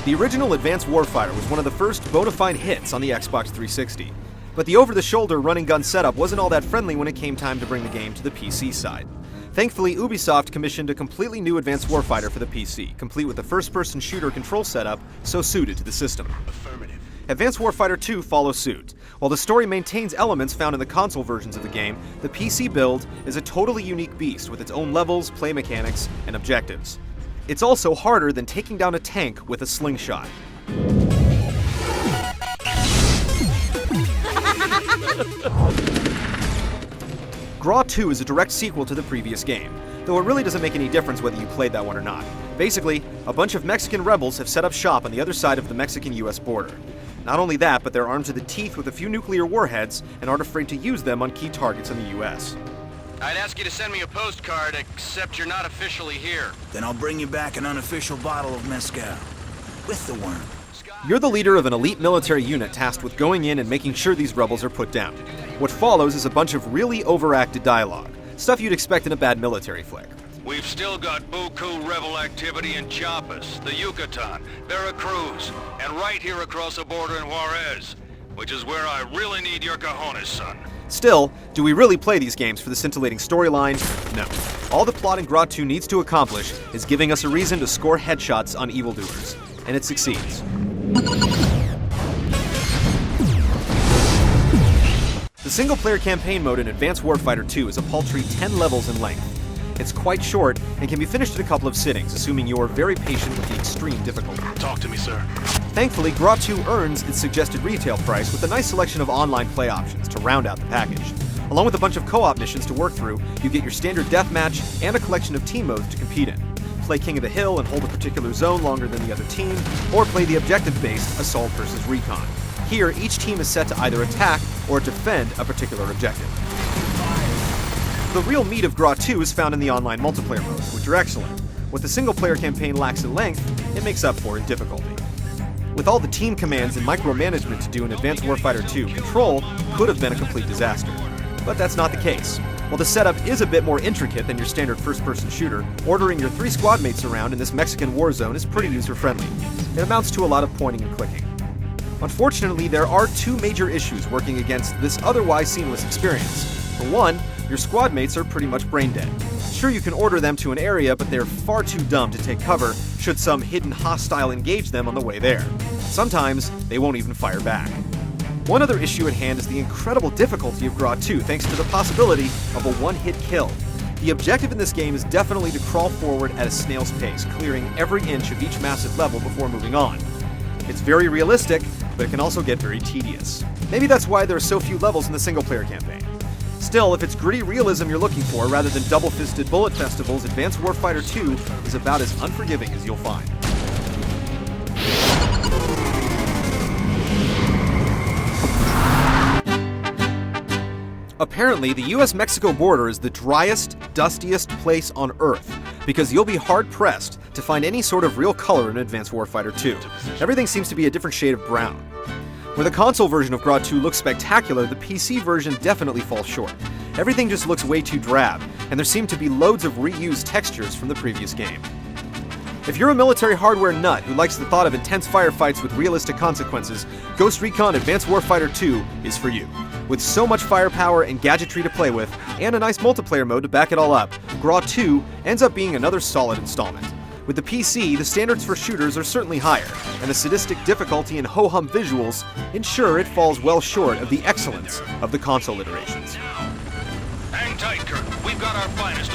The original Advanced Warfighter was one of the first bona fide hits on the Xbox 360, but the over-the-shoulder running gun setup wasn't all that friendly when it came time to bring the game to the PC side. Thankfully, Ubisoft commissioned a completely new Advanced Warfighter for the PC, complete with a first-person shooter control setup so suited to the system. Affirmative. Advanced Warfighter 2 follows suit. While the story maintains elements found in the console versions of the game, the PC build is a totally unique beast with its own levels, play mechanics, and objectives. It's also harder than taking down a tank with a slingshot. GRAW 2 is a direct sequel to the previous game, though it really doesn't make any difference whether you played that one or not. Basically, a bunch of Mexican rebels have set up shop on the other side of the Mexican-US border. Not only that, but they're armed to the teeth with a few nuclear warheads and aren't afraid to use them on key targets in the US. I'd ask you to send me a postcard, except you're not officially here. Then I'll bring you back an unofficial bottle of mezcal. With the worm. You're the leader of an elite military unit tasked with going in and making sure these rebels are put down. What follows is a bunch of really overacted dialogue, stuff you'd expect in a bad military flick. We've still got buku rebel activity in Chiapas, the Yucatan, Veracruz, and right here across the border in Juarez, which is where I really need your cojones, son. Still, do we really play these games for the scintillating storyline? No. All the plot in GRAW 2 needs to accomplish is giving us a reason to score headshots on evildoers, and it succeeds. The single-player campaign mode in Advanced Warfighter 2 is a paltry 10 levels in length. It's quite short and can be finished in a couple of sittings, assuming you're very patient with the extreme difficulty. Talk to me, sir. Thankfully, GRAW 2 earns its suggested retail price with a nice selection of online play options to round out the package. Along with a bunch of co-op missions to work through, you get your standard deathmatch and a collection of team modes to compete in. Play King of the Hill and hold a particular zone longer than the other team, or play the objective-based Assault versus Recon. Here, each team is set to either attack or defend a particular objective. The real meat of GRAW 2 is found in the online multiplayer modes, which are excellent. What the single-player campaign lacks in length, it makes up for in difficulty. With all the team commands and micromanagement to do in Advanced Warfighter 2, Control could have been a complete disaster. But that's not the case. While the setup is a bit more intricate than your standard first-person shooter, ordering your 3 squad mates around in this Mexican war zone is pretty user-friendly. It amounts to a lot of pointing and clicking. Unfortunately, there are 2 major issues working against this otherwise seamless experience. For one, your squad mates are pretty much brain dead. Sure, you can order them to an area, but they're far too dumb to take cover should some hidden hostile engage them on the way there. Sometimes, they won't even fire back. One other issue at hand is the incredible difficulty of GRAW 2 thanks to the possibility of a one-hit kill. The objective in this game is definitely to crawl forward at a snail's pace, clearing every inch of each massive level before moving on. It's very realistic, but it can also get very tedious. Maybe that's why there are so few levels in the single-player campaign. Still, if it's gritty realism you're looking for rather than double-fisted bullet festivals, Advanced Warfighter 2 is about as unforgiving as you'll find. Apparently, the US-Mexico border is the driest, dustiest place on Earth, because you'll be hard-pressed to find any sort of real color in Advanced Warfighter 2. Everything seems to be a different shade of brown. Where the console version of GRAW 2 looks spectacular, the PC version definitely falls short. Everything just looks way too drab, and there seem to be loads of reused textures from the previous game. If you're a military hardware nut who likes the thought of intense firefights with realistic consequences, Ghost Recon Advanced Warfighter 2 is for you. With so much firepower and gadgetry to play with, and a nice multiplayer mode to back it all up, GRAW 2 ends up being another solid installment. With the PC, the standards for shooters are certainly higher, and the sadistic difficulty and ho-hum visuals ensure it falls well short of the excellence of the console iterations. Hang tight, Kirk. We've got our finest